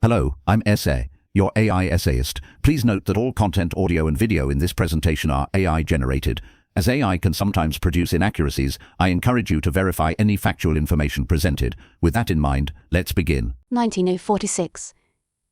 Hello, I'm Essay, your AI essayist. Please note that all content, audio and video in this presentation are AI generated. As AI can sometimes produce inaccuracies, I encourage you to verify any factual information presented. With that in mind, let's begin. 1946.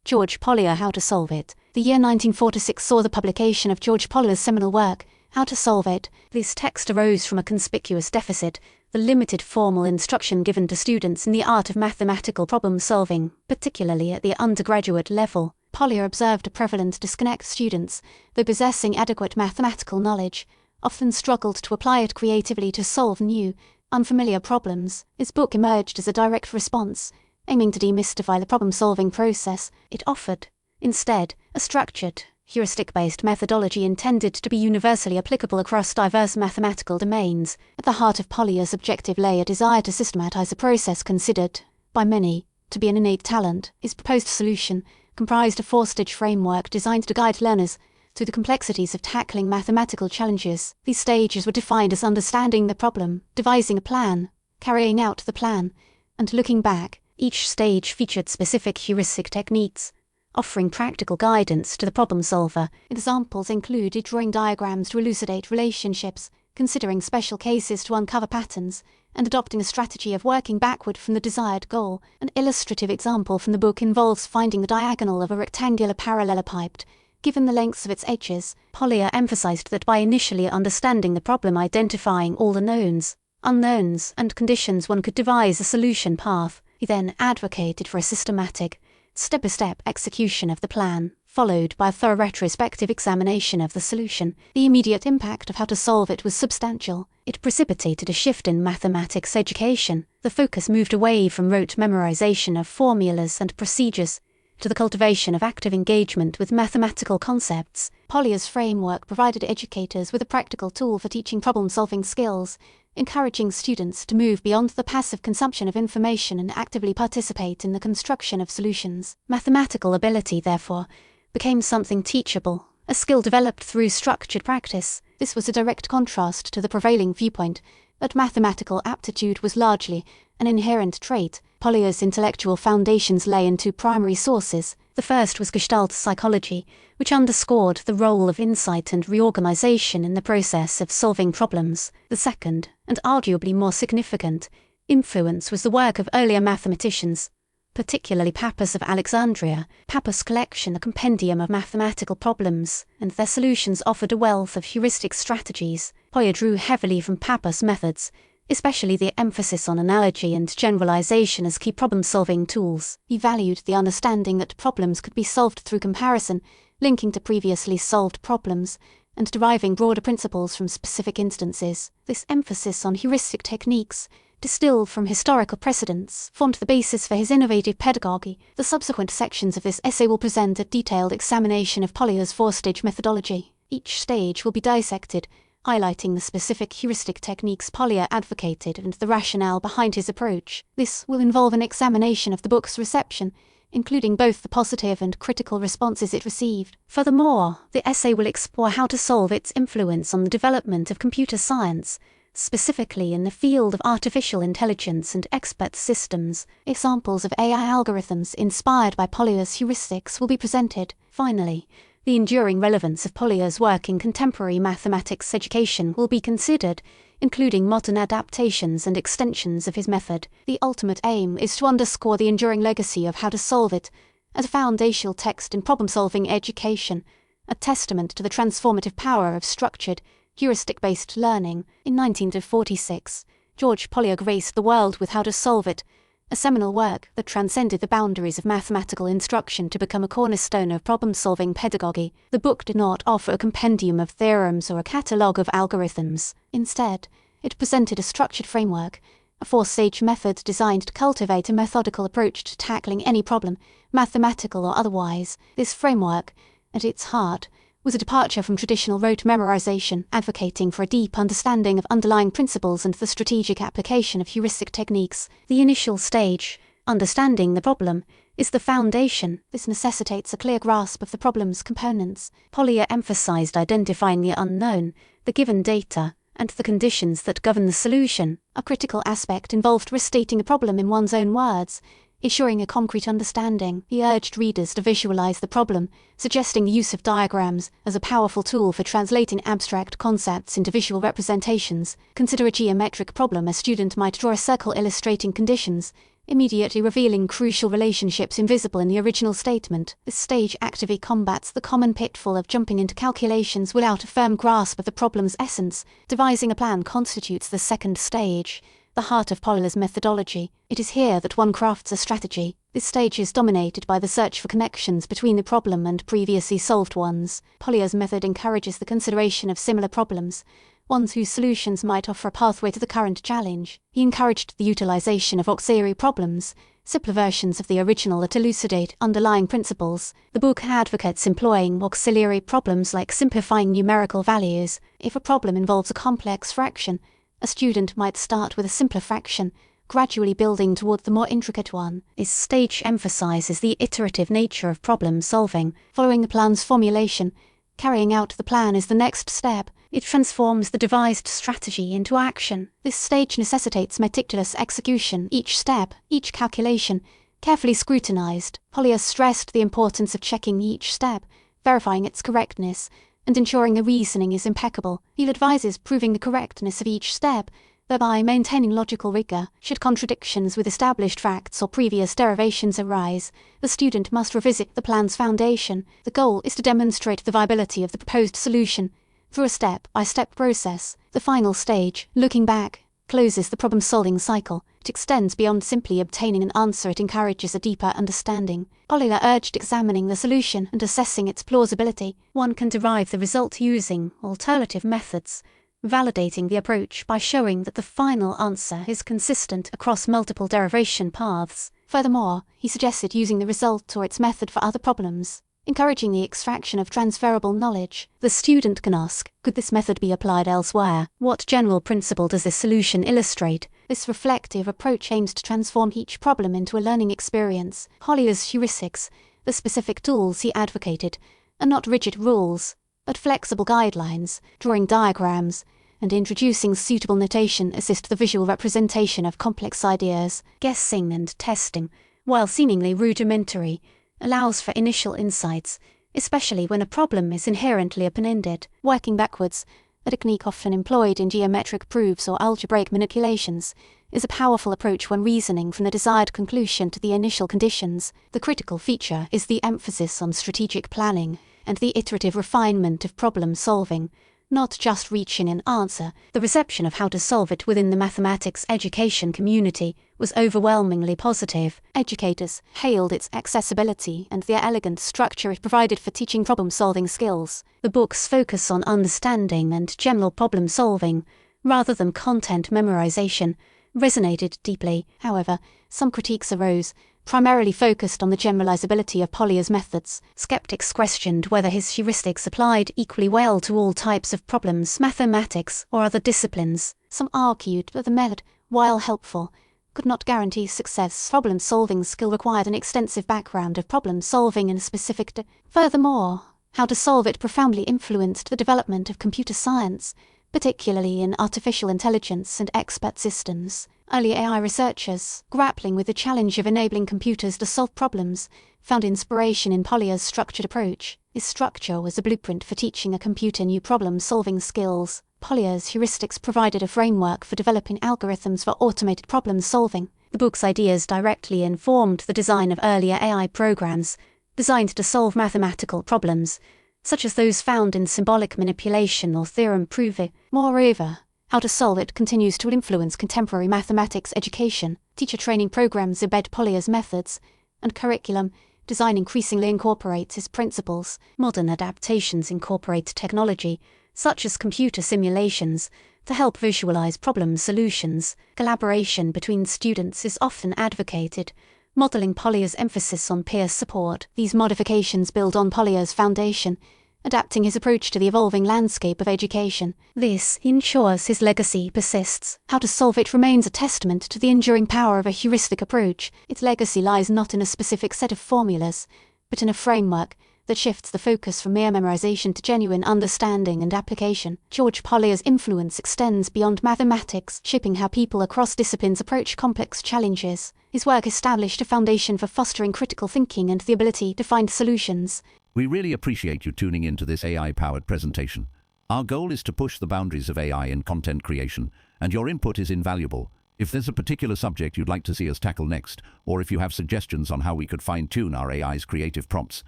George Pólya, How to Solve It. The year 1946 saw the publication of George Pólya's seminal work, How to Solve It. This text arose from a conspicuous deficit, the limited formal instruction given to students in the art of mathematical problem solving, particularly at the undergraduate level. Pólya observed a prevalent disconnect. Students, though possessing adequate mathematical knowledge, often struggled to apply it creatively to solve new, unfamiliar problems. His book emerged as a direct response, aiming to demystify the problem-solving process. It offered, instead, a structured, heuristic-based methodology intended to be universally applicable across diverse mathematical domains. At the heart of Pólya's objective lay a desire to systematize a process considered, by many, to be an innate talent. His proposed solution comprised a four-stage framework designed to guide learners through the complexities of tackling mathematical challenges. These stages were defined as understanding the problem, devising a plan, carrying out the plan, and looking back. Each stage featured specific heuristic techniques, offering practical guidance to the problem solver. Examples included drawing diagrams to elucidate relationships, considering special cases to uncover patterns, and adopting a strategy of working backward from the desired goal. An illustrative example from the book involves finding the diagonal of a rectangular parallelepiped. Given the lengths of its edges, Pólya emphasized that by initially understanding the problem, identifying all the knowns, unknowns, and conditions, one could devise a solution path. He then advocated for a systematic, step-by-step execution of the plan, followed by a thorough retrospective examination of the solution. The immediate impact of How to Solve It was substantial. It precipitated a shift in mathematics education. The focus moved away from rote memorization of formulas and procedures to the cultivation of active engagement with mathematical concepts. Pólya's framework provided educators with a practical tool for teaching problem-solving skills, encouraging students to move beyond the passive consumption of information and actively participate in the construction of solutions. Mathematical ability, therefore, became something teachable, a skill developed through structured practice. This was a direct contrast to the prevailing viewpoint that mathematical aptitude was largely an inherent trait. Pólya's intellectual foundations lay in two primary sources. The first was Gestalt psychology, which underscored the role of insight and reorganization in the process of solving problems. The second, and arguably more significant, influence was the work of earlier mathematicians, particularly Pappus of Alexandria. Pappus' collection, a compendium of mathematical problems, and their solutions offered a wealth of heuristic strategies. Pólya drew heavily from Pappus' methods, especially the emphasis on analogy and generalization as key problem-solving tools. He valued the understanding that problems could be solved through comparison, linking to previously solved problems, and deriving broader principles from specific instances. This emphasis on heuristic techniques, distilled from historical precedents, formed the basis for his innovative pedagogy. The subsequent sections of this essay will present a detailed examination of Pólya's four-stage methodology. Each stage will be dissected, highlighting the specific heuristic techniques Pólya advocated and the rationale behind his approach. This will involve an examination of the book's reception, including both the positive and critical responses it received. Furthermore, the essay will explore How to Solve Its influence on the development of computer science, specifically in the field of artificial intelligence and expert systems. Examples of AI algorithms inspired by Pólya's heuristics will be presented. Finally, the enduring relevance of Pólya's work in contemporary mathematics education will be considered, including modern adaptations and extensions of his method. The ultimate aim is to underscore the enduring legacy of How to Solve It as a foundational text in problem-solving education, a testament to the transformative power of structured, heuristic-based learning. In 1946, George Pólya graced the world with How to Solve It, a seminal work that transcended the boundaries of mathematical instruction to become a cornerstone of problem-solving pedagogy. The book did not offer a compendium of theorems or a catalogue of algorithms. Instead, it presented a structured framework, a four-stage method designed to cultivate a methodical approach to tackling any problem, mathematical or otherwise. This framework, at its heart, was a departure from traditional rote memorization, advocating for a deep understanding of underlying principles and the strategic application of heuristic techniques. The initial stage, understanding the problem, is the foundation. This necessitates a clear grasp of the problem's components. Pólya emphasized identifying the unknown, the given data, and the conditions that govern the solution. A critical aspect involved restating a problem in one's own words, Ensuring a concrete understanding, he urged readers to visualize the problem, suggesting the use of diagrams as a powerful tool for translating abstract concepts into visual representations. Consider a geometric problem. A student might draw a circle illustrating conditions, immediately revealing crucial relationships invisible in the original statement. This stage actively combats the common pitfall of jumping into calculations without a firm grasp of the problem's essence. Devising a plan constitutes the second stage, the heart of Polya's methodology. It is here that one crafts a strategy. This stage is dominated by the search for connections between the problem and previously solved ones. Polya's method encourages the consideration of similar problems, ones whose solutions might offer a pathway to the current challenge. He encouraged the utilization of auxiliary problems, simpler versions of the original that elucidate underlying principles. The book advocates employing auxiliary problems like simplifying numerical values. If a problem involves a complex fraction, a student might start with a simpler fraction, gradually building toward the more intricate one. This stage emphasizes the iterative nature of problem solving. Following the plan's formulation, carrying out the plan is the next step. It transforms the devised strategy into action. This stage necessitates meticulous execution. Each step, each calculation, carefully scrutinized. Pólya stressed the importance of checking each step, verifying its correctness, and ensuring the reasoning is impeccable. He advises proving the correctness of each step, thereby maintaining logical rigor. Should contradictions with established facts or previous derivations arise, the student must revisit the plan's foundation. The goal is to demonstrate the viability of the proposed solution through a step-by-step process. The final stage, looking back, closes the problem-solving cycle. It extends beyond simply obtaining an answer. It encourages a deeper understanding. Pólya urged examining the solution and assessing its plausibility. One can derive the result using alternative methods, validating the approach by showing that the final answer is consistent across multiple derivation paths. Furthermore, he suggested using the result or its method for other problems, encouraging the extraction of transferable knowledge. The student can ask, could this method be applied elsewhere? What general principle does this solution illustrate? This reflective approach aims to transform each problem into a learning experience. Pólya's heuristics, the specific tools he advocated, are not rigid rules, but flexible guidelines. Drawing diagrams and introducing suitable notation assist the visual representation of complex ideas. Guessing and testing, while seemingly rudimentary, allows for initial insights, especially when a problem is inherently open-ended. Working backwards, a technique often employed in geometric proofs or algebraic manipulations, is a powerful approach when reasoning from the desired conclusion to the initial conditions. The critical feature is the emphasis on strategic planning and the iterative refinement of problem solving, not just reaching an answer. The reception of how to solve it within the mathematics education community was overwhelmingly positive. Educators hailed its accessibility and the elegant structure it provided for teaching problem-solving skills. The book's focus on understanding and general problem-solving, rather than content memorization, resonated deeply. However, some critiques arose, primarily focused on the generalizability of Pólya's methods. Skeptics questioned whether his heuristics applied equally well to all types of problems, mathematics or other disciplines. Some argued that the method, while helpful, could not guarantee success. Problem-solving skill required an extensive background of problem-solving in a specific Furthermore, how to solve it profoundly influenced the development of computer science, particularly in artificial intelligence and expert systems. Early AI researchers, grappling with the challenge of enabling computers to solve problems, found inspiration in Pólya's structured approach. His structure was a blueprint for teaching a computer new problem-solving skills. Pólya's heuristics provided a framework for developing algorithms for automated problem-solving. The book's ideas directly informed the design of earlier AI programs, designed to solve mathematical problems, such as those found in symbolic manipulation or theorem proving. Moreover, how to solve it continues to influence contemporary mathematics education. Teacher training programs embed Pólya's methods, and curriculum design increasingly incorporates his principles. Modern adaptations incorporate technology, such as computer simulations, to help visualize problem solutions. Collaboration between students is often advocated, modeling Pólya's emphasis on peer support. These modifications build on Pólya's foundation, adapting his approach to the evolving landscape of education. This ensures his legacy persists. How to solve it remains a testament to the enduring power of a heuristic approach. Its legacy lies not in a specific set of formulas, but in a framework that shifts the focus from mere memorization to genuine understanding and application. George Pólya's influence extends beyond mathematics, shaping how people across disciplines approach complex challenges. His work established a foundation for fostering critical thinking and the ability to find solutions. We really appreciate you tuning into this AI-powered presentation. Our goal is to push the boundaries of AI in content creation, and your input is invaluable. If there's a particular subject you'd like to see us tackle next, or if you have suggestions on how we could fine-tune our AI's creative prompts,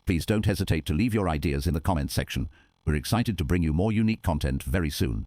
please don't hesitate to leave your ideas in the comments section. We're excited to bring you more unique content very soon.